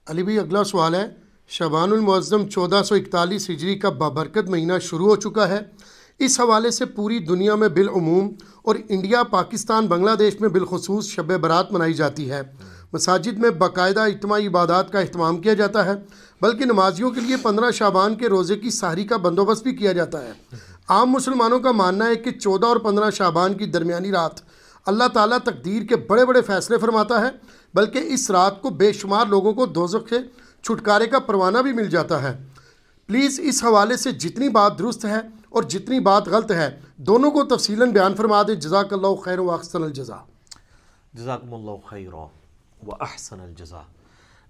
علی بھائی اگلا سوال ہے، شعبان المعظم 1441 ہجری کا بابرکت مہینہ شروع ہو چکا ہے۔ اس حوالے سے پوری دنیا میں بالعموم اور انڈیا، پاکستان، بنگلہ دیش میں بالخصوص شب برات منائی جاتی ہے۔ مساجد میں باقاعدہ اجتماعی عبادات کا اہتمام کیا جاتا ہے، بلکہ نمازیوں کے لیے 15 شعبان کے روزے کی سحری کا بندوبست بھی کیا جاتا ہے۔ عام مسلمانوں کا ماننا ہے کہ 14 اور 15 شعبان کی درمیانی رات اللہ تعالیٰ تقدیر کے بڑے بڑے فیصلے فرماتا ہے، بلکہ اس رات کو بے شمار لوگوں کو دوزخ سے چھٹکارے کا پروانہ بھی مل جاتا ہے۔ پلیز اس حوالے سے جتنی بات درست ہے اور جتنی بات غلط ہے دونوں کو تفصیلاً بیان فرما دیں۔ جزاک اللہ خیر و احسن الجزا۔ جزاکم اللہ خیر و احسن الجزا۔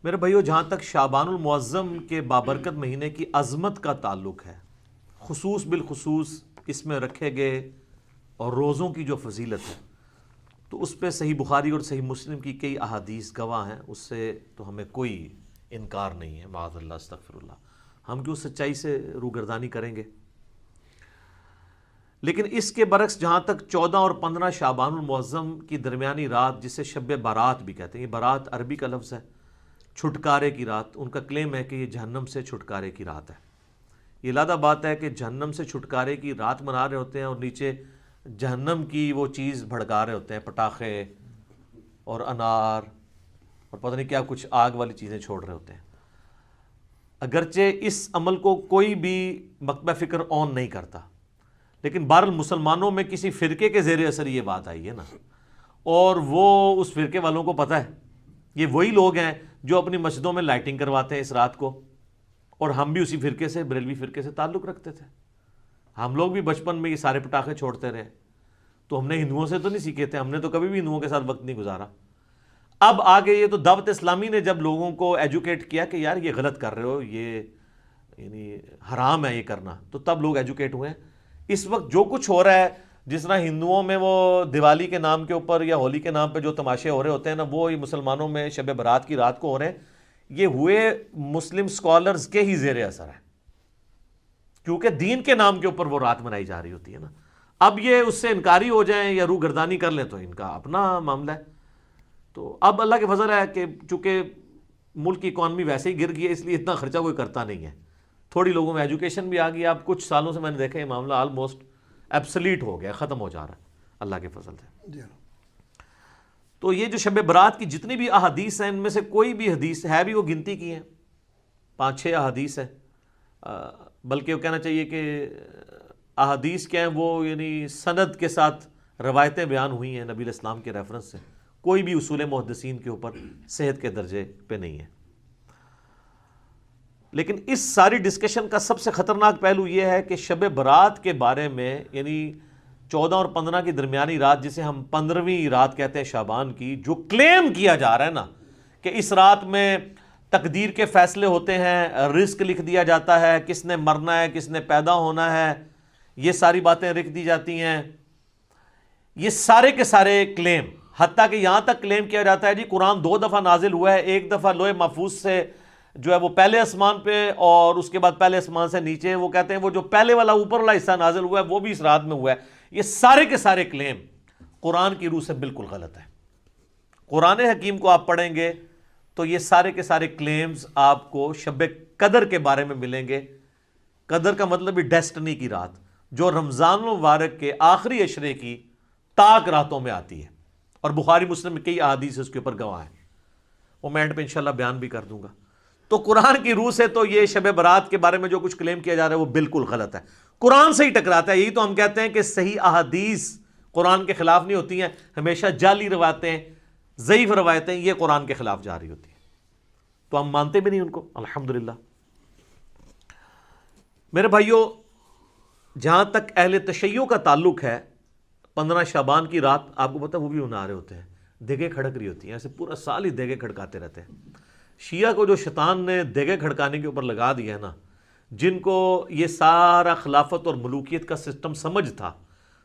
میرے بھائیو، جہاں تک شعبان المعظم کے بابرکت مہینے کی عظمت کا تعلق ہے، خصوص بالخصوص اس میں رکھے گئے اور روزوں کی جو فضیلت ہے، تو اس پہ صحیح بخاری اور صحیح مسلم کی کئی احادیث گواہ ہیں، اس سے تو ہمیں کوئی انکار نہیں ہے، معاذ اللہ، استغفر اللہ۔ ہم کیوں سچائی سے روگردانی کریں گے؟ لیکن اس کے برعکس جہاں تک 14 اور 15 شعبان المعظم کی درمیانی رات، جسے شب برات بھی کہتے ہیں، یہ برات عربی کا لفظ ہے، چھٹکارے کی رات، ان کا کلیم ہے کہ یہ جہنم سے چھٹکارے کی رات ہے۔ یہ لادہ بات ہے کہ جہنم سے چھٹکارے کی رات منا رہے ہوتے ہیں اور نیچے جہنم کی وہ چیز بھڑکا رہے ہوتے ہیں، پٹاخے اور انار اور پتہ نہیں کیا کچھ آگ والی چیزیں چھوڑ رہے ہوتے ہیں۔ اگرچہ اس عمل کو کوئی بھی مکتبہ فکر آن نہیں کرتا، لیکن بہرحال مسلمانوں میں کسی فرقے کے زیر اثر یہ بات آئی ہے نا، اور وہ اس فرقے والوں کو پتہ ہے، یہ وہی لوگ ہیں جو اپنی مسجدوں میں لائٹنگ کرواتے ہیں اس رات کو، اور ہم بھی اسی فرقے سے، بریلوی فرقے سے تعلق رکھتے تھے۔ ہم لوگ بھی بچپن میں یہ سارے پٹاخے چھوڑتے رہے، تو ہم نے ہندوؤں سے تو نہیں سیکھے تھے، ہم نے تو کبھی بھی ہندوؤں کے ساتھ وقت نہیں گزارا۔ اب آگے یہ تو دعوت اسلامی نے جب لوگوں کو ایجوکیٹ کیا کہ یار یہ غلط کر رہے ہو، یہ یعنی حرام ہے یہ کرنا، تو تب لوگ ایجوکیٹ ہوئے ہیں۔ اس وقت جو کچھ ہو رہا ہے، جس طرح ہندوؤں میں وہ دیوالی کے نام کے اوپر یا ہولی کے نام پہ جو تماشے ہو رہے ہوتے ہیں نا، وہ مسلمانوں میں شب برات کی رات کو ہو رہے ہیں، یہ ہوئے مسلم سکولرز کے ہی زیر اثر ہے، کیونکہ دین کے نام کے اوپر وہ رات منائی جا رہی ہوتی ہے نا۔ اب یہ اس سے انکاری ہو جائیں یا روگردانی کر لیں تو ان کا اپنا معاملہ ہے۔ تو اب اللہ کے فضل ہے کہ چونکہ ملک کی اکانومی ویسے ہی گر گئی ہے، اس لیے اتنا خرچہ کوئی کرتا نہیں ہے، تھوڑی لوگوں میں ایجوکیشن بھی آ گئی۔ اب کچھ سالوں سے میں نے دیکھا یہ معاملہ آلموسٹ ایبسلیٹ ہو گیا، ختم ہو جا رہا ہے اللہ کے فضل سے۔ تو یہ جو شب برات کی جتنی بھی احادیث ہیں، ان میں سے کوئی بھی حدیث ہے بھی وہ گنتی کی ہیں، 5-6 احادیث ہیں، بلکہ وہ کہنا چاہیے کہ احادیث کیا ہیں، وہ یعنی سند کے ساتھ روایتیں بیان ہوئی ہیں نبی علیہ السلام کے ریفرنس سے، کوئی بھی اصول محدثین کے اوپر صحت کے درجے پہ نہیں ہے۔ لیکن اس ساری ڈسکشن کا سب سے خطرناک پہلو یہ ہے کہ شب برات کے بارے میں، یعنی 14 اور 15 کی درمیانی رات، جسے ہم 15ویں رات کہتے ہیں شعبان کی، جو کلیم کیا جا رہا ہے نا کہ اس رات میں تقدیر کے فیصلے ہوتے ہیں، رزق لکھ دیا جاتا ہے، کس نے مرنا ہے، کس نے پیدا ہونا ہے، یہ ساری باتیں لکھ دی جاتی ہیں، یہ سارے کے سارے کلیم، حتیٰ کہ یہاں تک کلیم کیا جاتا ہے جی قرآن 2 دفعہ نازل ہوا ہے، ایک دفعہ لوح محفوظ سے جو ہے وہ پہلے آسمان پہ، اور اس کے بعد پہلے آسمان سے نیچے، وہ کہتے ہیں وہ جو پہلے والا اوپر والا حصہ نازل ہوا ہے وہ بھی اس رات میں ہوا ہے۔ یہ سارے کے سارے کلیم قرآن کی روح سے بالکل غلط ہے۔ قرآن حکیم کو آپ پڑھیں گے تو یہ سارے کے سارے کلیمز آپ کو شب قدر کے بارے میں ملیں گے۔ قدر کا مطلب بھی ڈیسٹنی کی رات، جو رمضان المبارک کے آخری عشرے کی تاک راتوں میں آتی ہے، اور بخاری مسلم میں کئی احادیث اس کے اوپر گواہ ہیں، وہ میں اینڈ پہ انشاءاللہ بیان بھی کر دوں گا۔ تو قرآن کی روح سے تو یہ شب برات کے بارے میں جو کچھ کلیم کیا جا رہا ہے وہ بالکل غلط ہے، قرآن سے ہی ٹکراتا ہے۔ یہی تو ہم کہتے ہیں کہ صحیح احادیث قرآن کے خلاف نہیں ہوتی ہیں، ہمیشہ جعلی روایتیں، ضعیف روایتیں یہ قرآن کے خلاف جا رہی ہوتی ہیں، تو ہم مانتے بھی نہیں ان کو، الحمدللہ۔ میرے بھائیوں، جہاں تک اہل تشیع کا تعلق ہے، 15 شعبان کی رات آپ کو پتہ وہ بھی منا رہے ہوتے ہیں، دیگیں کھڑک رہی ہوتی ہیں، ایسے پورا سال ہی دیگیں کھڑکاتے رہتے ہیں۔ شیعہ کو جو شیطان نے دیگیں کھڑکانے کے اوپر لگا دیا ہے نا، جن کو یہ سارا خلافت اور ملوکیت کا سسٹم سمجھ تھا،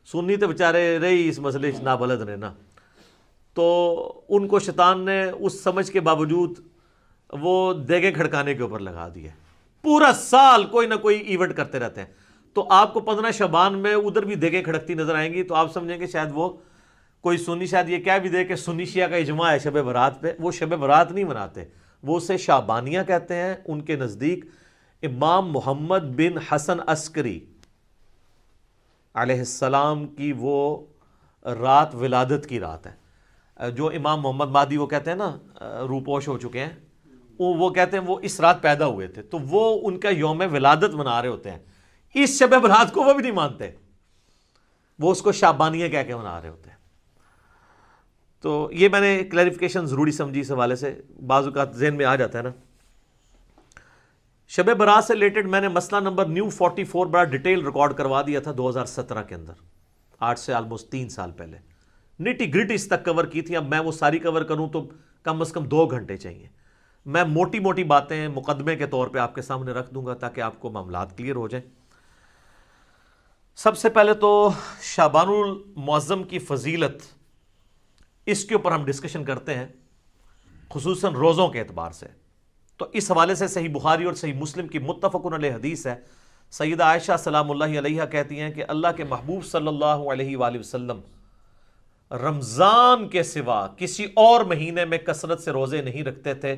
سنی تو بیچارے رہی اس مسئلے سے نابلد نے نا، تو ان کو شیطان نے اس سمجھ کے باوجود وہ دیگیں کھڑکانے کے اوپر لگا دیا، پورا سال کوئی نہ کوئی ایونٹ کرتے رہتے ہیں۔ تو آپ کو 15 شعبان میں ادھر بھی دیگیں کھڑکتی نظر آئیں گی، تو آپ سمجھیں کہ شاید وہ کوئی سنی شاید یہ کہہ بھی دے کہ سنی شیعہ کا اجماع ہے شب برات پہ، وہ شب برات نہیں مناتے، وہ اسے شعبانیہ کہتے ہیں. ان کے نزدیک امام محمد بن حسن عسکری علیہ السلام کی وہ رات ولادت کی رات ہے. جو امام محمد مہدی وہ کہتے ہیں نا روپوش ہو چکے ہیں, وہ کہتے ہیں وہ اس رات پیدا ہوئے تھے, تو وہ ان کا یوم ولادت منا رہے ہوتے ہیں. اس شب برات کو وہ بھی نہیں مانتے, وہ اس کو شعبانیہ کہہ کے منا رہے ہوتے ہیں. تو یہ میں نے کلیریفیکیشن ضروری سمجھی اس حوالے سے, بعض اوقات ذہن میں آ جاتا ہے نا. شب برات سے ریلیٹڈ میں نے مسئلہ نمبر نیو 44 بڑا ڈیٹیل ریکارڈ کروا دیا تھا 2017 کے اندر, 8 سے آلموسٹ 3 سال پہلے. نٹی گرٹی اس تک کور کی تھی. اب میں وہ ساری کور کروں تو کم از کم 2 گھنٹے چاہیے. میں موٹی موٹی باتیں مقدمے کے طور پہ آپ کے سامنے رکھ دوں گا تاکہ آپ کو معاملات کلیئر ہو جائیں. سب سے پہلے تو شعبان المعظم کی فضیلت, اس کے اوپر ہم ڈسکشن کرتے ہیں خصوصاً روزوں کے اعتبار سے. تو اس حوالے سے صحیح بخاری اور صحیح مسلم کی متفق علیہ حدیث ہے. سیدہ عائشہ سلام اللہ علیہا کہتی ہیں کہ اللہ کے محبوب صلی اللہ علیہ وآلہ وسلم رمضان کے سوا کسی اور مہینے میں کثرت سے روزے نہیں رکھتے تھے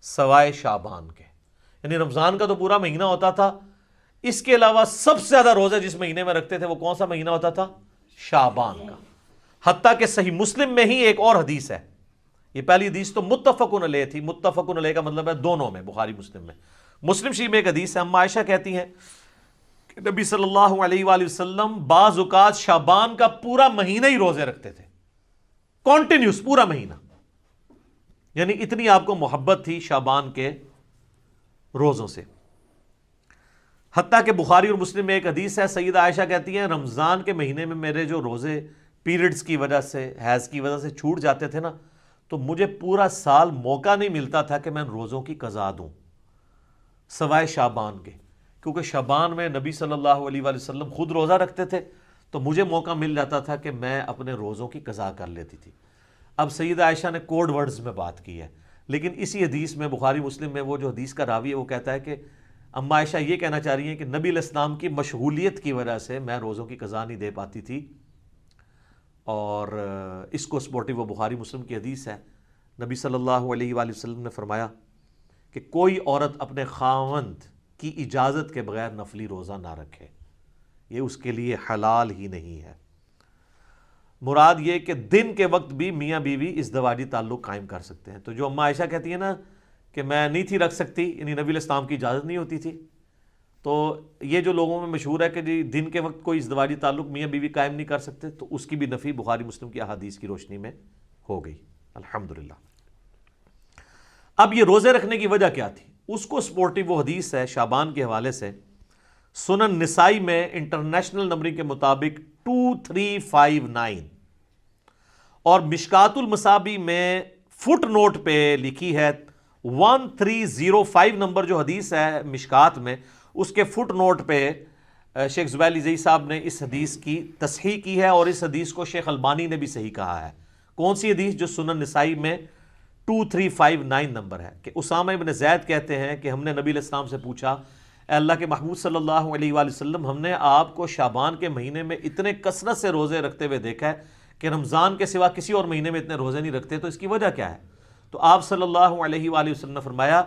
سوائے شعبان کے. یعنی رمضان کا تو پورا مہینہ ہوتا تھا, اس کے علاوہ سب سے زیادہ روزے جس مہینے میں رکھتے تھے وہ کون سا مہینہ ہوتا تھا؟ شعبان کا. حتیٰ کہ صحیح مسلم میں ہی ایک اور حدیث ہے, یہ پہلی حدیث تو متفق علیہ تھی. متفق علیہ کا مطلب ہے دونوں میں, بخاری مسلم میں. مسلم شریف میں ایک حدیث ہے, اما عائشہ کہتی ہیں کہ نبی صلی اللہ علیہ وآلہ وسلم بعض اوقات شعبان کا پورا مہینہ ہی روزے رکھتے تھے, کانٹینیوس پورا مہینہ. یعنی اتنی آپ کو محبت تھی شعبان کے روزوں سے. حتیٰ کہ بخاری اور مسلم میں ایک حدیث ہے, سیدہ عائشہ کہتی ہیں رمضان کے مہینے میں میرے جو روزے پیریڈز کی وجہ سے, حیض کی وجہ سے چھوٹ جاتے تھے نا, تو مجھے پورا سال موقع نہیں ملتا تھا کہ میں روزوں کی قضا دوں سوائے شعبان کے, کیونکہ شعبان میں نبی صلی اللہ علیہ وآلہ وسلم خود روزہ رکھتے تھے, تو مجھے موقع مل جاتا تھا کہ میں اپنے روزوں کی قضا کر لیتی تھی. اب سیدہ عائشہ نے کوڈ ورڈز میں بات کی ہے, لیکن اسی حدیث میں بخاری مسلم میں وہ جو حدیث کا راوی ہے وہ کہتا ہے کہ اما عائشہ یہ کہنا چاہ رہی ہیں کہ نبی علیہ السلام کی مشغولیت کی وجہ سے میں روزوں کی قضا نہیں دے پاتی تھی. اور اس کو سپورٹیو وہ بخاری مسلم کی حدیث ہے. نبی صلی اللہ علیہ وآلہ وسلم نے فرمایا کہ کوئی عورت اپنے خاوند کی اجازت کے بغیر نفلی روزہ نہ رکھے, یہ اس کے لیے حلال ہی نہیں ہے. مراد یہ کہ دن کے وقت بھی میاں بیوی ازدواجی تعلق قائم کر سکتے ہیں. تو جو اما عائشہ کہتی ہے نا کہ میں نہیں تھی رکھ سکتی, یعنی نبی علیہ السلام کی اجازت نہیں ہوتی تھی, تو یہ جو لوگوں میں مشہور ہے کہ جی دن کے وقت کوئی ازدواجی تعلق میاں بیوی قائم نہیں کر سکتے, تو اس کی بھی نفی بخاری مسلم کی احادیث کی روشنی میں ہو گئی الحمدللہ. اب یہ روزے رکھنے کی وجہ کیا تھی, اس کو سپورٹیو وہ حدیث ہے شعبان کے حوالے سے سنن نسائی میں انٹرنیشنل نمبرنگ کے مطابق 2359 اور مشکات المصابی میں فٹ نوٹ پہ لکھی ہے 1305 نمبر جو حدیث ہے مشکات میں, اس کے فٹ نوٹ پہ شیخ زبیل زئی صاحب نے اس حدیث کی تصحیح کی ہے, اور اس حدیث کو شیخ البانی نے بھی صحیح کہا ہے. کون سی حدیث؟ جو سنن نسائی میں 2359 نمبر ہے, کہ اسامہ ابن زید کہتے ہیں کہ ہم نے نبی علیہ السلام سے پوچھا اے اللہ کے محبوب صلی اللہ علیہ وآلہ وسلم, ہم نے آپ کو شعبان کے مہینے میں اتنے کثرت سے روزے رکھتے ہوئے دیکھا ہے کہ رمضان کے سوا کسی اور مہینے میں اتنے روزے نہیں رکھتے, تو اس کی وجہ کیا ہے؟ تو آپ صلی اللہ علیہ وآلہ وسلم نے فرمایا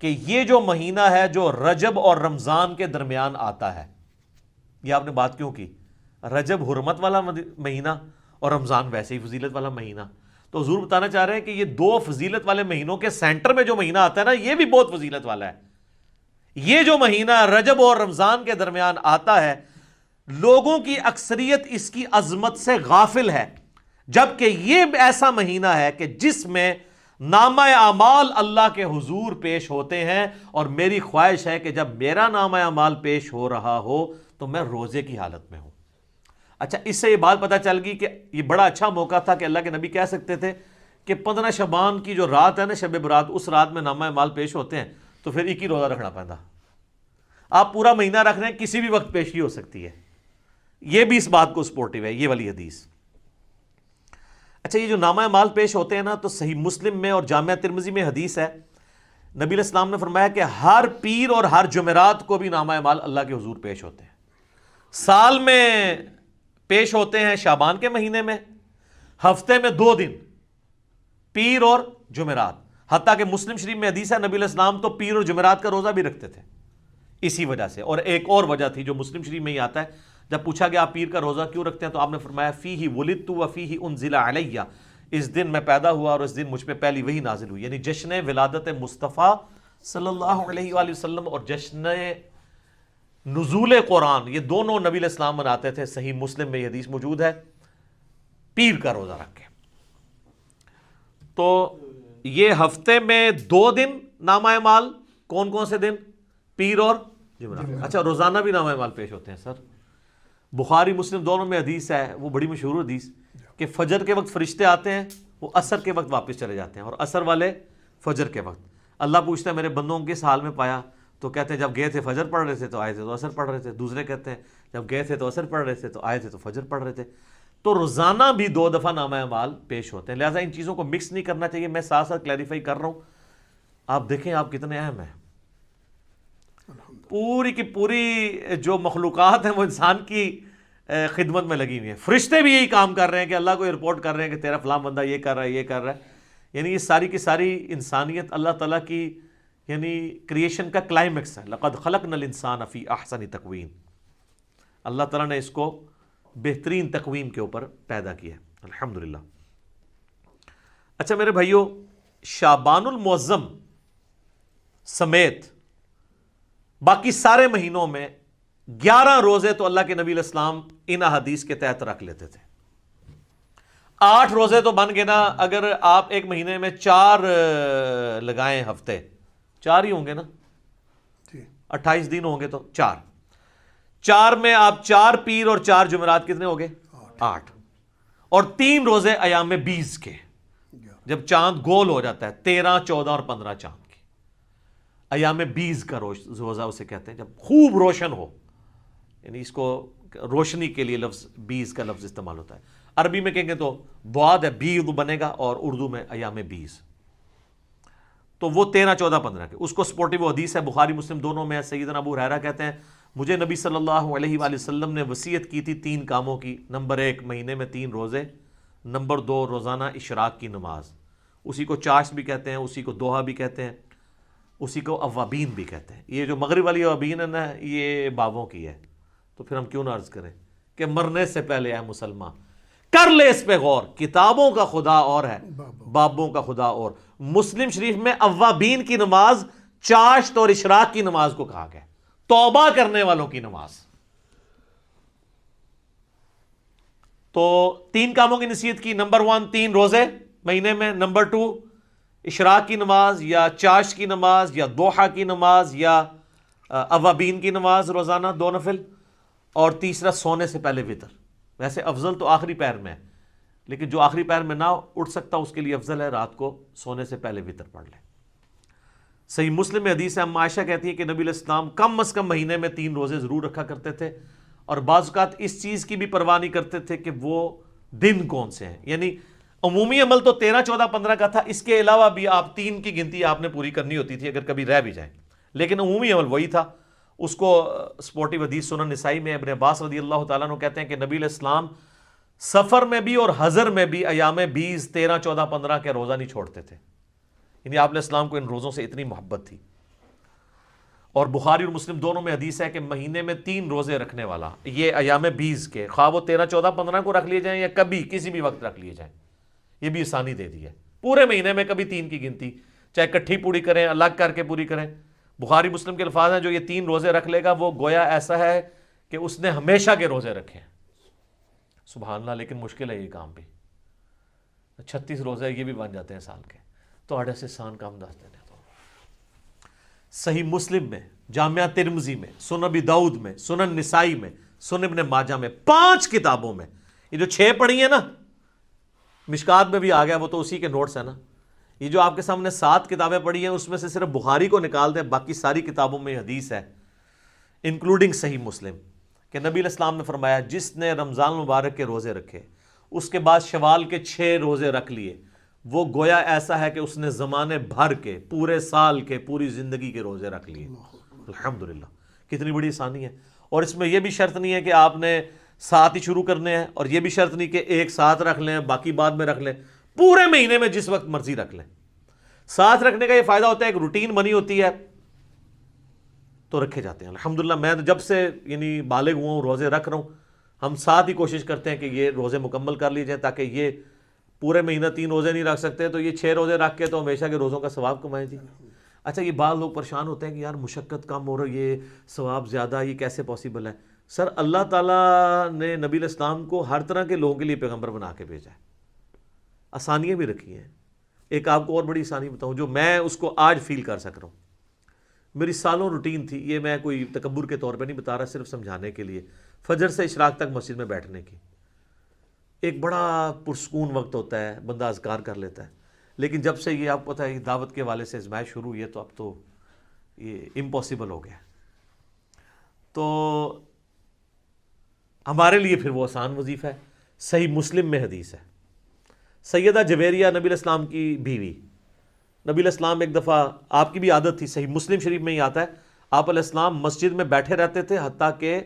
کہ یہ جو مہینہ ہے جو رجب اور رمضان کے درمیان آتا ہے. یہ آپ نے بات کیوں کی؟ رجب حرمت والا مہینہ اور رمضان ویسے ہی فضیلت والا مہینہ. تو حضور بتانا چاہ رہے ہیں کہ یہ 2 فضیلت والے مہینوں کے سینٹر میں جو مہینہ آتا ہے نا, یہ بھی بہت فضیلت والا ہے. یہ جو مہینہ رجب اور رمضان کے درمیان آتا ہے, لوگوں کی اکثریت اس کی عظمت سے غافل ہے, جبکہ یہ ایسا مہینہ ہے کہ جس میں نامہ اعمال اللہ کے حضور پیش ہوتے ہیں, اور میری خواہش ہے کہ جب میرا نامہ اعمال پیش ہو رہا ہو تو میں روزے کی حالت میں ہوں. اچھا, اس سے یہ بات پتہ چل گئی کہ یہ بڑا اچھا موقع تھا کہ اللہ کے نبی کہہ سکتے تھے کہ 15 شعبان کی جو رات ہے نا, شب برات, اس رات میں نامہ اعمال پیش ہوتے ہیں, تو پھر ایک ہی روزہ رکھنا پڑتا. آپ پورا مہینہ رکھ رہے ہیں, کسی بھی وقت پیشی ہو سکتی ہے. یہ بھی اس بات کو سپورٹیو ہے یہ والی حدیث. اچھا, یہ جو نامہ اعمال پیش ہوتے ہیں نا, تو صحیح مسلم میں اور جامعہ ترمذی میں حدیث ہے, نبی علیہ السلام نے فرمایا کہ ہر پیر اور ہر جمعرات کو بھی نامہ اعمال اللہ کے حضور پیش ہوتے ہیں. سال میں پیش ہوتے ہیں شعبان کے مہینے میں, ہفتے میں 2 دن پیر اور جمعرات, حتیٰ کہ مسلم شریف میں حدیث ہے نبی علیہ السلام تو پیر اور جمعرات کا روزہ بھی رکھتے تھے اسی وجہ سے. اور ایک اور وجہ تھی جو مسلم شریف میں ہی آتا ہے, جب پوچھا کہ آپ پیر کا روزہ کیوں رکھتے ہیں تو آپ نے فرمایا فیہ ولدت و فیہ انزل علیہ, اس دن میں پیدا ہوا اور اس دن مجھ پہ پہلی وحی نازل ہوئی. یعنی جشن ولادت مصطفیٰ صلی اللہ علیہ وآلہ وسلم اور جشن نزول قرآن, یہ دونوں نبی علیہ السلام مناتے تھے. صحیح مسلم میں یہ حدیث موجود ہے, پیر کا روزہ رکھ کے. تو یہ ہفتے میں 2 دن نامہ اعمال, کون کون سے دن؟ پیر اور جمعرات. اچھا, روزانہ بھی نامہ اعمال پیش ہوتے ہیں سر؟ بخاری مسلم دونوں میں حدیث ہے, وہ بڑی مشہور حدیث کہ فجر کے وقت فرشتے آتے ہیں, وہ عصر کے وقت واپس چلے جاتے ہیں, اور عصر والے فجر کے وقت. اللہ پوچھتا ہے میرے بندوں کو کس حال میں پایا؟ تو کہتے ہیں جب گئے تھے فجر پڑھ رہے تھے تو آئے تھے تو عصر پڑھ رہے تھے. دوسرے کہتے ہیں جب گئے تھے تو عصر پڑھ رہے تھے تو آئے تھے تو فجر پڑھ رہے تھے. تو روزانہ بھی 2 دفعہ نامہ اعمال پیش ہوتے ہیں. لہٰذا ان چیزوں کو مکس نہیں کرنا چاہیے. میں ساتھ ساتھ کلیریفائی کر رہا ہوں, آپ دیکھیں آپ کتنے اہم ہیں. پوری کی پوری جو مخلوقات ہیں وہ انسان کی خدمت میں لگی ہوئی ہیں. فرشتے بھی یہی کام کر رہے ہیں کہ اللہ کو رپورٹ کر رہے ہیں کہ تیرا فلاں بندہ یہ کر رہا ہے, یہ کر رہا ہے. یعنی یہ ساری کی ساری انسانیت اللہ تعالیٰ کی یعنی کریشن کا کلائمیکس ہے. لقد خلقنا الانسان فی احسن تقویم. اللہ تعالیٰ نے اس کو بہترین تقویم کے اوپر پیدا کیا ہے, الحمدللہ. اچھا میرے بھائیو, شعبان المعظم سمیت باقی سارے مہینوں میں 11 روزے تو اللہ کے نبی علیہ السلام ان احادیث کے تحت رکھ لیتے تھے. 8 روزے تو بن گئے نا. اگر آپ ایک مہینے میں 4 لگائیں, ہفتے 4 ہی ہوں گے نا, 28 دن ہوں گے تو 4 میں آپ 4 پیر اور 4 جمعرات کتنے ہو گئے؟ 8. اور 3 روزے ایام 20 کے, جب چاند گول ہو جاتا ہے 13, 14 اور 15 چاند کے, ایام 20 کا روزہ اسے کہتے ہیں, جب خوب روشن ہو. یعنی اس کو روشنی کے لیے لفظ 20 کا لفظ استعمال ہوتا ہے. عربی میں کہیں گے تو بعد ہے, بیض بنے گا, اور اردو میں ایام 20. تو وہ 13, 14, 15 کے, اس کو سپورٹیو حدیث ہے, بخاری مسلم دونوں میں ہے. سیدنا ابو ہریرہ کہتے ہیں مجھے نبی صلی اللہ علیہ وآلہ وسلم نے وصیت کی تھی 3 کاموں کی. نمبر 1 مہینے میں 3 روزے, نمبر 2 روزانہ اشراق کی نماز, اسی کو چاشت بھی کہتے ہیں, اسی کو دوحہ بھی کہتے ہیں, اسی کو اوابین بھی کہتے ہیں. یہ جو مغرب والی اوابین ہے نا, یہ بابوں کی ہے. تو پھر ہم کیوں نہ عرض کریں کہ مرنے سے پہلے اے مسلمان کر لے اس پہ غور, کتابوں کا خدا اور ہے, بابوں کا خدا اور. مسلم شریف میں اوابین کی نماز چاشت اور اشراق کی نماز کو کہا گیا, توبہ کرنے والوں کی نماز. تو 3 کاموں کی نصیحت کی. نمبر 1 3 روزے مہینے میں, نمبر 2 اشراق کی نماز یا چاشت کی نماز یا دوحہ کی نماز یا اوابین کی نماز روزانہ 2 نفل, اور تیسرا سونے سے پہلے وتر. ویسے افضل تو آخری پہر میں ہے, لیکن جو آخری پہر میں نہ اٹھ سکتا اس کے لیے افضل ہے رات کو سونے سے پہلے وتر پڑھ لے. صحیح مسلم میں حدیث ہے, اما عائشہ کہتی ہے کہ نبی علیہ السلام کم از کم مہینے میں 3 روزے ضرور رکھا کرتے تھے, اور بعض اوقات اس چیز کی بھی پرواہ نہیں کرتے تھے کہ وہ دن کون سے ہیں. یعنی عمومی عمل تو 13, 14, 15 کا تھا, اس کے علاوہ بھی آپ 3 کی گنتی آپ نے پوری کرنی ہوتی تھی اگر کبھی رہ بھی جائیں, لیکن عمومی عمل وہی تھا. اس کو سپورٹیو حدیث سنن نسائی میں ابن عباس رضی اللہ تعالیٰ عنہ کہتے ہیں کہ نبی علیہ السلام سفر میں بھی اور حضر میں بھی ایام 20, 13, 14, 15 کے روزہ نہیں چھوڑتے تھے. یعنی آپ علیہ السلام کو ان روزوں سے اتنی محبت تھی. اور بخاری اور مسلم دونوں میں حدیث ہے کہ مہینے میں 3 روزے رکھنے والا, یہ ایام 20 کے, خواہ وہ 13, 14, 15 کو رکھ لیے جائیں یا کبھی کسی بھی وقت رکھ لیے جائیں, یہ بھی آسانی دے دی ہے. پورے مہینے میں کبھی 3 کی گنتی, چاہے کٹھی پوری کریں, الگ کر کے پوری کریں. بخاری مسلم کے الفاظ ہیں جو یہ 3 روزے رکھ لے گا وہ گویا ایسا ہے کہ اس نے ہمیشہ کے روزے رکھے ہیں. سبحان اللہ, لیکن مشکل ہے یہ کام بھی. 36 روزے یہ بھی بن جاتے ہیں سال کے, تو آڑے سے سان کام دس دینے. تو صحیح مسلم میں, جامعہ ترمذی میں, سنن ابی داؤد میں, سنن نسائی میں, سنن ابن ماجہ میں, 5 کتابوں میں, یہ جو 6 پڑھی ہیں نا, مشکات میں بھی آ گیا, وہ تو اسی کے نوٹس ہیں نا. یہ جو آپ کے سامنے 7 کتابیں پڑھی ہیں اس میں سے صرف بخاری کو نکال دیں, باقی ساری کتابوں میں حدیث ہے انکلوڈنگ صحیح مسلم کہ نبی علیہ السلام نے فرمایا جس نے رمضان المبارک کے روزے رکھے اس کے بعد شوال کے 6 روزے رکھ لیے, وہ گویا ایسا ہے کہ اس نے زمانے بھر کے, پورے سال کے, پوری زندگی کے روزے رکھ لیے. الحمدللہ, کتنی بڑی آسانی ہے. اور اس میں یہ بھی شرط نہیں ہے کہ آپ نے 7 ہی شروع کرنے ہیں, اور یہ بھی شرط نہیں کہ ایک ساتھ رکھ لیں باقی بعد میں رکھ لیں. پورے مہینے میں جس وقت مرضی رکھ لیں. ساتھ رکھنے کا یہ فائدہ ہوتا ہے ایک روٹین بنی ہوتی ہے تو رکھے جاتے ہیں. الحمدللہ میں تو جب سے یعنی بالغ ہوا ہوں روزے رکھ رہا ہوں, ہم ساتھ ہی کوشش کرتے ہیں کہ یہ روزے مکمل کر لی جائیں تاکہ یہ پورے مہینہ 3 روزے نہیں رکھ سکتے تو یہ 6 روزے رکھ کے تو ہمیشہ کے روزوں کا ثواب کمائیں جی. اچھا یہ بعض لوگ پریشان ہوتے ہیں کہ یار مشقت کم اور یہ ثواب زیادہ, یہ کیسے پاسبل ہے؟ سر اللہ تعالیٰ نے نبی الاسلام کو ہر طرح کے لوگوں کے لیے پیغمبر بنا کے بھیجا ہے, آسانیاں بھی رکھی ہیں. ایک آپ کو اور بڑی آسانی بتاؤں جو میں اس کو آج فیل کر سک رہا ہوں, میری سالوں روٹین تھی, یہ میں کوئی تکبر کے طور پہ نہیں بتا رہا, صرف سمجھانے کے لیے. فجر سے اشراق تک مسجد میں بیٹھنے کی ایک بڑا پرسکون وقت ہوتا ہے, بندہ اذکار کر لیتا ہے. لیکن جب سے یہ آپ کو پتہ ہے دعوت کے والے سے ازمائش شروع ہوئی ہے تو اب تو یہ امپاسبل ہو گیا. تو ہمارے لیے پھر وہ آسان وظیفہ ہے. صحیح مسلم میں حدیث ہے, سیدہ جویریہ نبی الاسلام کی بیوی, نبی الاسلام ایک دفعہ, آپ کی بھی عادت تھی, صحیح مسلم شریف میں ہی آتا ہے, آپ علیہ السلام مسجد میں بیٹھے رہتے تھے حتیٰ کہ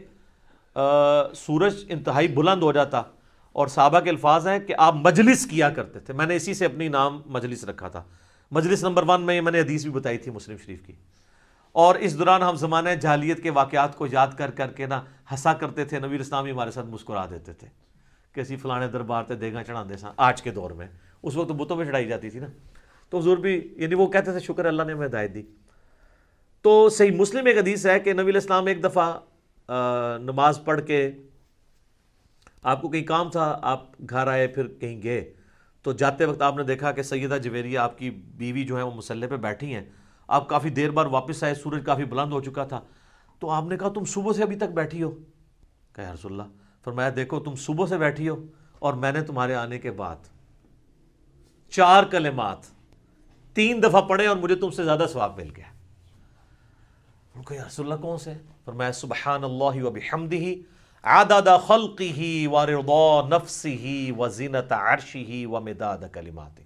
سورج انتہائی بلند ہو جاتا, اور صحابہ کے الفاظ ہیں کہ آپ مجلس کیا کرتے تھے. میں نے اسی سے اپنی نام مجلس رکھا تھا. مجلس نمبر 1 میں نے حدیث بھی بتائی تھی مسلم شریف کی. اور اس دوران ہم زمانہ جاہلیت کے واقعات کو یاد کر کر کے نا ہنسا کرتے تھے. نبی الاسلام بھی ہمارے ساتھ مسکرا دیتے تھے کہ اسی فلانے دربار تے دیگاں چڑھا دے سا. آج کے دور میں, اس وقت بتوں پہ چڑھائی جاتی تھی نا, تو حضور بھی یعنی وہ کہتے تھے شکر اللہ نے ہمیں ہدایت دی. تو صحیح مسلم ایک حدیث ہے کہ نبی الاسلام ایک دفعہ نماز پڑھ کے, آپ کو کہیں کام تھا, آپ گھر آئے پھر کہیں گئے, تو جاتے وقت آپ نے دیکھا کہ سیدہ جویریہ آپ کی بیوی جو ہے وہ مصلی پہ بیٹھی ہیں. آپ کافی دیر بعد واپس آئے, سورج کافی بلند ہو چکا تھا. تو آپ نے کہا تم صبح سے ابھی تک بیٹھی ہو؟ کہا یا رسول اللہ. فرمایا دیکھو تم صبح سے بیٹھی ہو اور میں نے تمہارے آنے کے بعد 4 کلمات 3 دفعہ پڑھے اور مجھے تم سے زیادہ ثواب مل گیا. ان کو یا رسول اللہ کون سے؟ فرمایا سبحان اللہ وبحمدہ عدد خلقہ ورضا نفسہ وزینت عرشہ ومداد کلماتہ.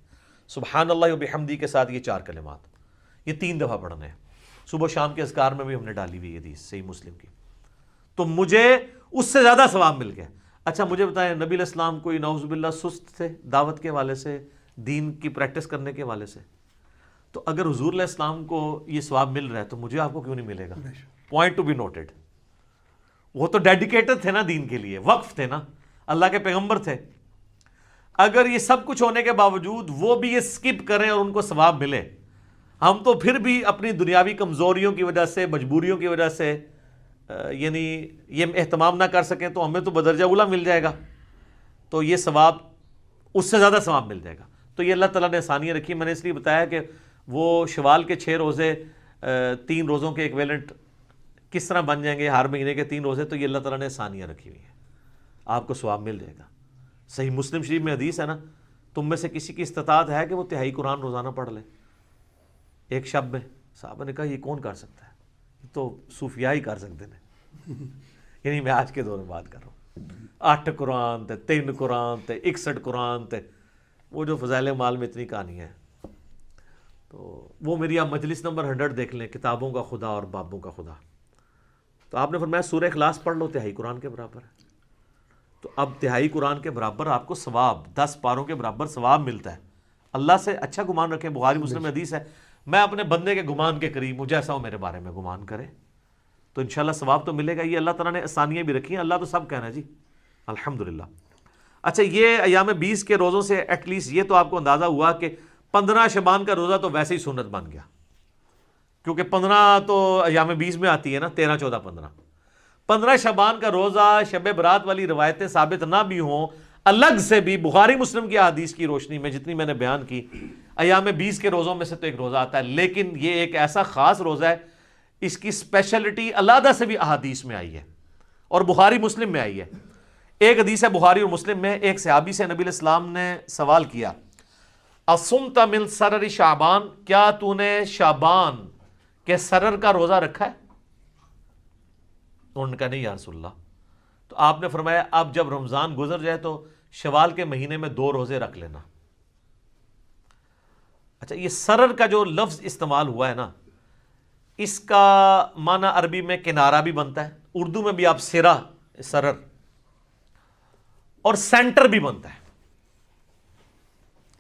سبحان اللہ وبحمدہ کے ساتھ یہ 4 کلمات, یہ 3 دفعہ پڑھنے ہیں. صبح شام کے اذکار میں بھی ہم نے ڈالی ہوئی حدیث صحیح مسلم کی, تو مجھے اس سے زیادہ ثواب مل گیا. اچھا مجھے بتائیں, نبی علیہ السلام کوئی نعوذ باللہ سست تھے دعوت کے والے سے, دین کی پریکٹس کرنے کے والے سے؟ تو اگر حضور علیہ السلام کو یہ ثواب مل رہا ہے تو مجھے آپ کو کیوں نہیں ملے گا؟ Point to be noted. وہ تو ڈیڈیکیٹڈ تھے نا دین کے لیے, وقف تھے نا, اللہ کے پیغمبر تھے. اگر یہ سب کچھ ہونے کے باوجود وہ بھی یہ سکپ کریں اور ان کو ثواب ملے, ہم تو پھر بھی اپنی دنیاوی کمزوریوں کی وجہ سے, مجبوریوں کی وجہ سے یعنی یہ اہتمام نہ کر سکیں, تو ہمیں تو بدرجہ اولیٰ مل جائے گا, تو یہ ثواب اس سے زیادہ ثواب مل جائے گا. تو یہ اللہ تعالیٰ نے آسانیاں رکھی. میں نے اس لیے بتایا کہ وہ شوال کے 6 روزے 3 روزوں کے ایکویلنٹ کس طرح بن جائیں گے, ہر مہینے کے 3 روزے, تو یہ اللہ تعالیٰ نے آسانیاں رکھی ہوئی ہیں, آپ کو ثواب مل جائے گا. صحیح مسلم شریف میں حدیث ہے نا, تم میں سے کسی کی استطاعت ہے کہ وہ 3 قرآن روزانہ پڑھ لے ایک شب میں؟ صحابہ نے کہا یہ کون کر سکتا ہے؟ یہ تو صوفیاء ہی کر سکتے ہیں. یعنی میں آج کے دور میں بات کر رہا ہوں, 8 قرآن تے 3 قرآن تے 61 قرآن تے, وہ جو فضائل مال میں اتنی کہانی ہے. تو وہ میری آپ مجلس نمبر 100 دیکھ لیں, کتابوں کا خدا اور بابوں کا خدا. تو آپ نے فرمایا سورہ اخلاص پڑھ لو, 3 قرآن کے برابر ہے. تو اب 3 قرآن کے برابر آپ کو ثواب, 10 پاروں کے برابر ثواب ملتا ہے. اللہ سے اچھا گمان رکھیں. بخاری مسلم میں حدیث ہے, میں اپنے بندے کے گمان کے قریب ہوں, جیسا وہ میرے بارے میں گمان کرے, تو انشاءاللہ ثواب تو ملے گا. یہ اللہ تعالیٰ نے آسانیاں بھی رکھی ہیں, اللہ تو سب کہنا ہے جی الحمدللہ. اچھا یہ ایام 20 کے روزوں سے ایٹ لیسٹ یہ تو آپ کو اندازہ ہوا کہ 15 شعبان کا روزہ تو ویسے ہی سنت بن گیا, کیونکہ 15 تو ایام 20 میں آتی ہے نا, 13 14 15. 15 شعبان کا روزہ, شب برات والی روایتیں ثابت نہ بھی ہوں, الگ سے بھی بخاری مسلم کی احادیث کی روشنی میں جتنی میں نے بیان کی, ایام 20 کے روزوں میں سے تو ایک روزہ آتا ہے. لیکن یہ ایک ایسا خاص روزہ ہے, اس کی اسپیشلٹی علیحدہ سے بھی احادیث میں آئی ہے اور بخاری مسلم میں آئی ہے. ایک حدیث ہے بخاری اور مسلم میں, ایک صحابی سے نبی علیہ السلام نے سوال کیا, اصمت من سرر شعبان, کیا تو نے شعبان کے سرر کا روزہ رکھا ہے؟ انہوں نے کہا نہیں یا رسول اللہ. تو آپ نے فرمایا اب جب رمضان گزر جائے تو شوال کے مہینے میں 2 روزے رکھ لینا. اچھا یہ سرر کا جو لفظ استعمال ہوا ہے نا, اس کا معنی عربی میں کنارہ بھی بنتا ہے, اردو میں بھی آپ سرا, سرر, اور سینٹر بھی بنتا ہے.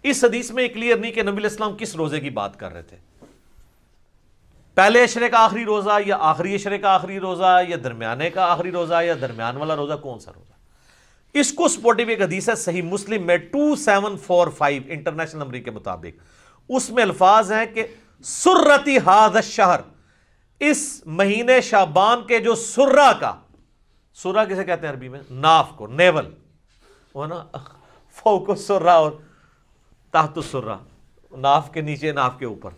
اس حدیث میں کلیئر نہیں کہ نبی علیہ السلام کس روزے کی بات کر رہے تھے، پہلے اشرے کا آخری روزہ یا آخری اشرے کا آخری روزہ یا درمیانے کا آخری روزہ یا درمیان والا روزہ، کون سا روزہ؟ اس کو سپورٹیو ایک حدیث ہے صحیح مسلم میں 2745 انٹرنیشنل نمبر کے مطابق، اس میں الفاظ ہیں کہ سرتی ھذا الشہر، اس مہینے شعبان کے جو سرہ کا، سرہ کسے کہتے ہیں عربی میں؟ ناف کو، نیول، وہ نا فوق السرہ اور تحت السرہ، ناف کے نیچے ناف کے اوپر،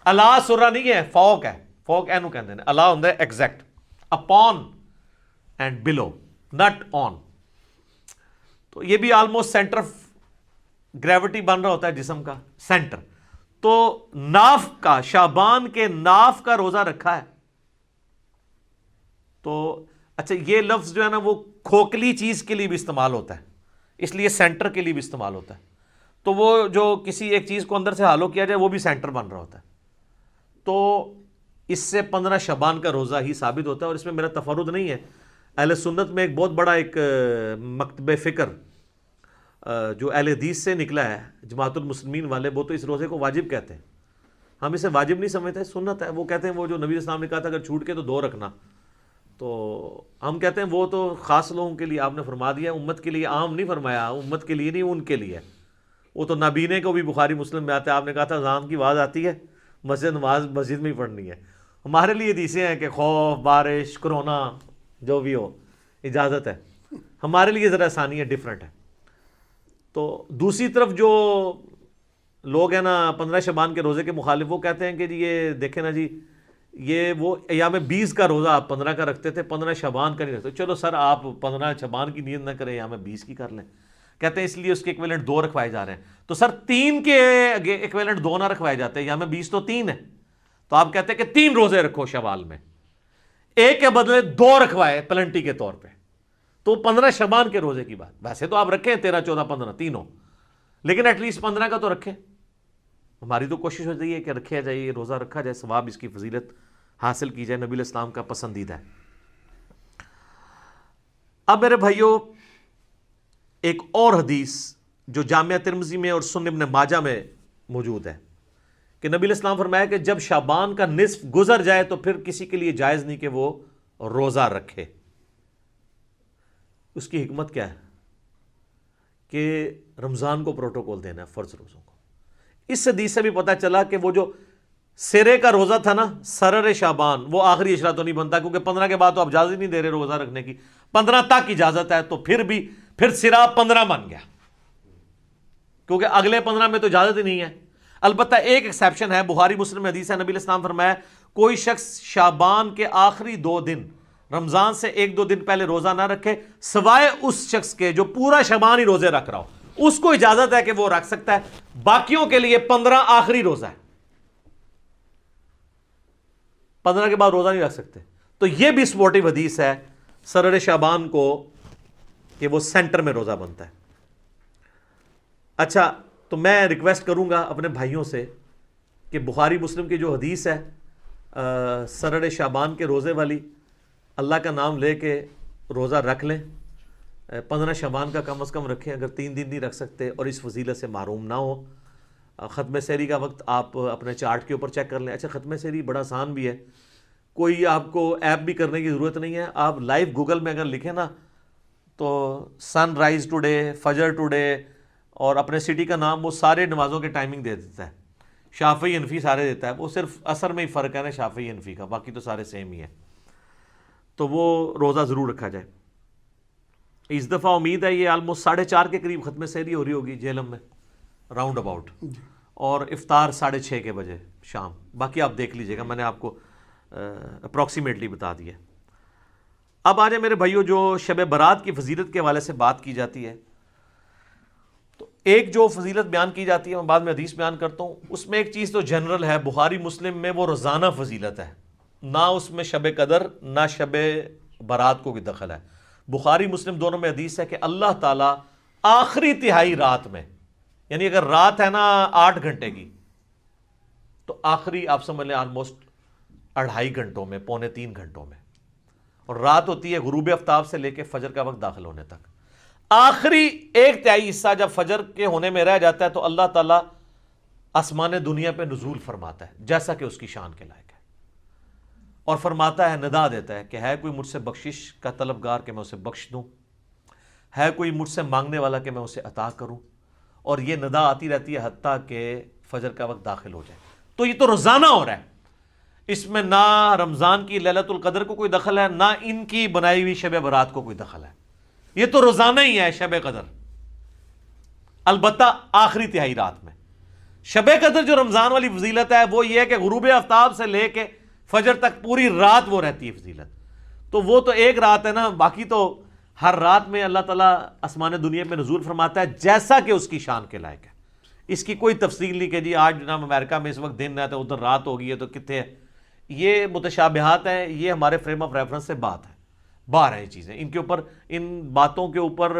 اللہ سرہ نہیں ہے، فوق ہے، فوق اینو کہتے ہیں، اللہ ہوتا ہے ایگزیکٹ، اپون اینڈ بلو، نٹ آن، تو یہ بھی آلموسٹ سینٹر آف گریوٹی بن رہا ہوتا ہے جسم کا سینٹر، تو ناف کا، شعبان کے ناف کا روزہ رکھا ہے، تو اچھا یہ لفظ جو ہے نا وہ کھوکھلی چیز کے لیے بھی استعمال ہوتا ہے، اس لیے سینٹر کے لیے بھی استعمال ہوتا ہے، تو وہ جو کسی ایک چیز کو اندر سے ہالو کیا جائے وہ بھی سینٹر بن رہا ہوتا ہے، تو اس سے 15 شعبان کا روزہ ہی ثابت ہوتا ہے، اور اس میں میرا تفرد نہیں ہے، اہل سنت میں ایک بہت بڑا ایک مکتب فکر جو اہل حدیث سے نکلا ہے، جماعت المسلمین والے، وہ تو اس روزے کو واجب کہتے ہیں، ہم اسے واجب نہیں سمجھتے، سنت ہے، وہ کہتے ہیں وہ جو نبی علیہ السلام نے کہا تھا اگر چھوٹ کے تو 2 رکھنا، تو ہم کہتے ہیں وہ تو خاص لوگوں کے لیے آپ نے فرما دیا، امت کے لیے عام نہیں فرمایا، امت کے لیے نہیں، ان کے لیے، وہ تو نابینے کو بھی بخاری مسلم میں آتا ہے، آپ نے کہا تھا اذان کی آواز آتی ہے نماز مسجد میں ہی پڑھنی ہے، ہمارے لیے حدیثیں ہیں کہ خوف، بارش، کرونا جو بھی ہو اجازت ہے، ہمارے لیے ذرا آسانی ہے، ڈیفرنٹ ہے، تو دوسری طرف جو لوگ ہیں نا 15 شعبان کے روزے کے مخالف، وہ کہتے ہیں کہ جی یہ دیکھیں نا جی، یہ وہ ایام 20 کا روزہ آپ 15 کا رکھتے تھے، 15 شعبان کا نہیں رکھتے، چلو سر آپ 15 شعبان کی نیت نہ کریں، ایام 20 کی کر لیں، کہتے ہیں اس لیے اس کے ایکویلنٹ 2 رکھوائے جا رہے ہیں، تو سر 3 کے ایکویلنٹ 2 نہ رکھوائے جاتے ہیں، ایام 20 تو 3 ہے، تو آپ کہتے ہیں کہ 3 روزے رکھو شوال میں، ایک کے بدلے 2 رکھوائے پلنٹی کے طور پہ، تو 15 شعبان کے روزے کی بات، ویسے تو آپ رکھیں 13 14 15 تینوں، لیکن ایٹ لیسٹ 15 کا تو رکھیں، ہماری تو کوشش ہوتی ہے کہ رکھا جائے، یہ روزہ رکھا جائے، ثواب اس کی فضیلت حاصل کی جائے، نبی علیہ السلام کا پسندیدہ ہے۔ اب میرے بھائیوں ایک اور حدیث جو جامعہ ترمذی میں اور سنن ابن ماجہ میں موجود ہے کہ نبی علیہ السلام فرمایا کہ جب شعبان کا نصف گزر جائے تو پھر کسی کے لیے جائز نہیں کہ وہ روزہ رکھے۔ اس کی حکمت کیا ہے کہ رمضان کو پروٹوکول دینا ہے، فرض روزوں کو۔ اس حدیث سے بھی پتہ چلا کہ وہ جو سرے کا روزہ تھا نا، سرر شعبان، وہ آخری اشرا تو نہیں بنتا، کیونکہ 15 کے بعد تو آپ اجازت نہیں دے رہے روزہ رکھنے کی، 15 تک اجازت ہے، تو پھر سرا 15 بن گیا، کیونکہ اگلے 15 میں تو اجازت ہی نہیں ہے۔ البتہ ایک ایکسیپشن ہے، بخاری مسلم میں حدیث ہے، نبی علیہ السلام فرمایا کوئی شخص شعبان کے آخری 2 دن، رمضان سے 1-2 دن پہلے روزہ نہ رکھے، سوائے اس شخص کے جو پورا شعبان ہی روزے رکھ رہا ہو، اس کو اجازت ہے کہ وہ رکھ سکتا ہے، باقیوں کے لیے 15 آخری روزہ ہے، 15 کے بعد روزہ نہیں رکھ سکتے۔ تو یہ بھی سپورٹیو حدیث ہے سرر شعبان کو کہ وہ سینٹر میں روزہ بنتا ہے۔ اچھا، تو میں ریکویسٹ کروں گا اپنے بھائیوں سے کہ بخاری مسلم کی جو حدیث ہے سرر شعبان کے روزے والی، اللہ کا نام لے کے روزہ رکھ لیں، 15 شعبان کا کم از کم رکھیں، اگر 3 دن نہیں رکھ سکتے اور اس فضیلت سے محروم نہ ہو۔ ختم سحری کا وقت آپ اپنے چارٹ کے اوپر چیک کر لیں۔ اچھا، ختم سحری بڑا آسان بھی ہے، کوئی آپ کو ایپ بھی کرنے کی ضرورت نہیں ہے، آپ لائیو گوگل میں اگر لکھیں نا تو سن رائز ٹوڈے، فجر ٹوڈے، اور اپنے سٹی کا نام، وہ سارے نمازوں کے ٹائمنگ دے دیتا ہے، شافعی حنفی سارے دیتا ہے، وہ صرف عصر میں ہی فرق ہے نا شافعی حنفی کا، باقی تو سارے سیم ہی ہیں، تو وہ روزہ ضرور رکھا جائے۔ اس دفعہ امید ہے یہ آلموسٹ 4:30 کے قریب ختم سحری ہو رہی ہوگی جہلم میں، راؤنڈ اباؤٹ، اور افطار 6:30 کے بجے شام، باقی آپ دیکھ لیجئے گا، میں نے آپ کو اپروکسیمیٹلی بتا دیا۔ اب آ جائے میرے بھائیوں، جو شب برات کی فضیلت کے حوالے سے بات کی جاتی ہے، تو ایک جو فضیلت بیان کی جاتی ہے، میں بعد میں حدیث بیان کرتا ہوں، اس میں ایک چیز تو جنرل ہے، بخاری مسلم میں وہ روزانہ فضیلت ہے، نہ اس میں شب قدر نہ شب برات کو بھی دخل ہے۔ بخاری مسلم دونوں میں حدیث ہے کہ اللہ تعالیٰ آخری تہائی رات میں، یعنی اگر رات ہے نا 8 گھنٹے کی، تو آخری آپ سمجھ لیں آلموسٹ 2.5 گھنٹوں میں، 2.75 گھنٹوں میں، اور رات ہوتی ہے غروب آفتاب سے لے کے فجر کا وقت داخل ہونے تک، آخری 1/3 حصہ جب فجر کے ہونے میں رہ جاتا ہے تو اللہ تعالیٰ آسمان دنیا پہ نزول فرماتا ہے جیسا کہ اس کی شان کے لائق ہے، اور فرماتا ہے، ندا دیتا ہے کہ ہے کوئی مجھ سے بخشش کا طلبگار کہ میں اسے بخش دوں، ہے کوئی مجھ سے مانگنے والا کہ میں اسے عطا کروں، اور یہ ندا آتی رہتی ہے حتیٰ کہ فجر کا وقت داخل ہو جائے۔ تو یہ تو روزانہ ہو رہا ہے، اس میں نہ رمضان کی لیلۃ القدر کو کوئی دخل ہے، نہ ان کی بنائی ہوئی شب برات کو کوئی دخل ہے، یہ تو روزانہ ہی ہے شب قدر، البتہ آخری تہائی رات میں۔ شب قدر جو رمضان والی فضیلت ہے وہ یہ ہے کہ غروب آفتاب سے لے کے فجر تک پوری رات وہ رہتی ہے فضیلت، تو وہ تو ایک رات ہے نا، باقی تو ہر رات میں اللہ تعالیٰ آسمان دنیا میں نزول فرماتا ہے جیسا کہ اس کی شان کے لائق ہے۔ اس کی کوئی تفصیل نہیں کہ جی آج جناب امریکہ میں اس وقت دن ہے تو ادھر رات ہو گئی ہے تو کتنے ہے، یہ متشابہات ہیں، یہ ہمارے فریم آف ریفرنس سے بات ہے، باہر ہے یہ چیزیں، ان کے اوپر، ان باتوں کے اوپر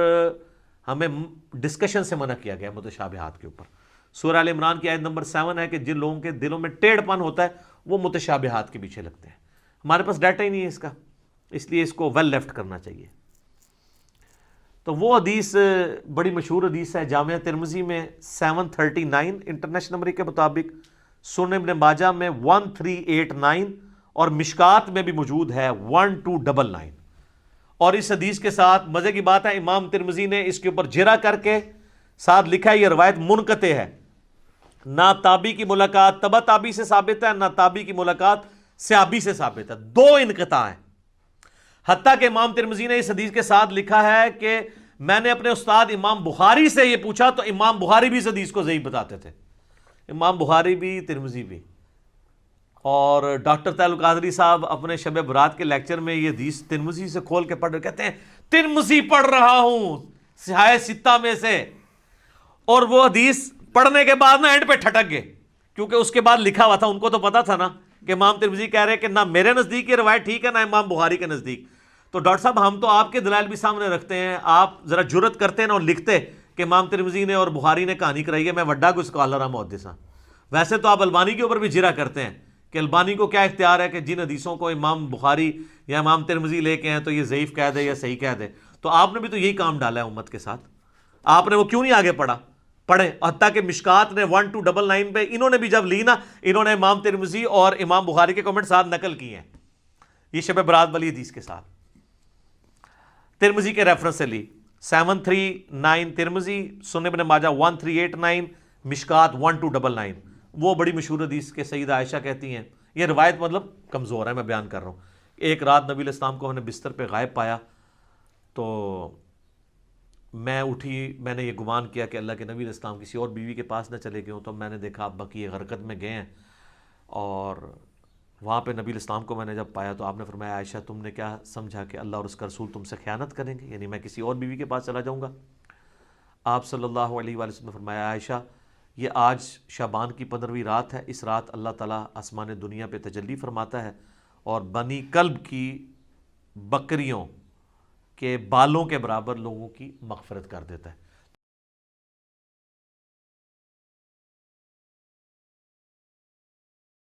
ہمیں ڈسکشن سے منع کیا گیا ہے، متشابہات کے اوپر۔ سورہ ال عمران کی آیت نمبر 7 ہے کہ جن لوگوں کے دلوں میں ٹیڑھ پن ہوتا ہے وہ متشابہات کے پیچھے لگتے ہیں۔ ہمارے پاس ڈیٹا ہی نہیں ہے اس کا، اس لیے اس کو ویل لیفٹ کرنا چاہیے۔ تو وہ حدیث بڑی مشہور حدیث ہے، جامعہ ترمذی میں 739 انٹرنیشنل نمبر کے مطابق، سنن ابن ماجہ میں 1389 اور مشکات میں بھی موجود ہے 1299۔ اور اس حدیث کے ساتھ مزے کی بات ہے، امام ترمذی نے اس کے اوپر جرا کر کے ساتھ لکھا ہے یہ روایت منقطع ہے، نہ تابعی کی ملاقات تبع تابعی سے ثابت ہے، نہ تابعی کی ملاقات صحابی سے ثابت ہے، دو انقطاع ہیں۔ حتیٰ کہ امام ترمذی نے اس حدیث کے ساتھ لکھا ہے کہ میں نے اپنے استاد امام بخاری سے یہ پوچھا تو امام بخاری بھی اس حدیث کو ضعیف بتاتے تھے، امام بخاری بھی، ترمذی بھی۔ اور ڈاکٹر طاہر القادری صاحب اپنے شب برات کے لیکچر میں یہ حدیث ترمذی سے کھول کے پڑھ رہے، کہتے ہیں ترمذی پڑھ رہا ہوں صحاح ستہ میں سے، اور وہ حدیث پڑھنے کے بعد نا اینڈ پہ ٹھٹک گئے، کیونکہ اس کے بعد لکھا ہوا تھا، ان کو تو پتا تھا نا کہ امام ترمذی کہہ رہے کہ نہ میرے نزدیک یہ روایت ٹھیک ہے نہ امام بخاری کے نزدیک۔ تو ڈاکٹر صاحب ہم تو آپ کے دلائل بھی سامنے رکھتے ہیں، آپ ذرا جرت کرتے ہیں نا اور لکھتے کہ امام ترمذی نے اور بخاری نے کہانی کرائی ہے، میں وڈا کوئی اسکالر ہوں، محدث ہوں۔ ویسے تو آپ البانی کے اوپر بھی جرا کرتے ہیں کہ البانی کو کیا اختیار ہے کہ جن حدیثوں کو امام بخاری یا امام ترمذی لے کے ہیں تو یہ ضعیف کہہ دے یا صحیح کہہ دے۔ تو آپ نے بھی تو یہی کام ڈالا ہے امت کے ساتھ، آپ نے وہ کیوں نہیں آگے پڑھا؟ پڑھیں۔ حتیٰ کہ مشکات نے 1299 پہ انہوں نے بھی جب لی نا، انہوں نے امام ترمذی اور امام بخاری کے کمنٹ ساتھ نقل کیے ہیں، یہ شب برات والی حدیث کے ساتھ ترمذی کے ریفرنس سے لی۔ 739 ترمذی، سنن ابن ماجہ 1389، مشکات 1299، وہ بڑی مشہور حدیث کے سیدہ عائشہ کہتی ہیں، یہ روایت مطلب کمزور ہے، میں بیان کر رہا ہوں۔ ایک رات نبی علیہ السلام کو ہم نے بستر پہ غائب پایا تو میں اٹھی، میں نے یہ گمان کیا کہ اللہ کے نبی علیہ السلام کسی اور بیوی کے پاس نہ چلے گئے ہوں، تو میں نے دیکھا ابا کی غرقت میں گئے ہیں، اور وہاں پہ نبی علیہ السلام کو میں نے جب پایا تو آپ نے فرمایا عائشہ تم نے کیا سمجھا کہ اللہ اور اس کا رسول تم سے خیانت کریں گے، یعنی میں کسی اور بیوی کے پاس چلا جاؤں گا؟ آپ صلی اللہ علیہ وآلہ وسلم نے فرمایا عائشہ یہ آج شعبان کی 15ویں رات ہے، اس رات اللہ تعالیٰ آسمان دنیا پہ تجلی فرماتا ہے اور بنی کلب کی بکریوں کے بالوں کے برابر لوگوں کی مغفرت کر دیتا ہے۔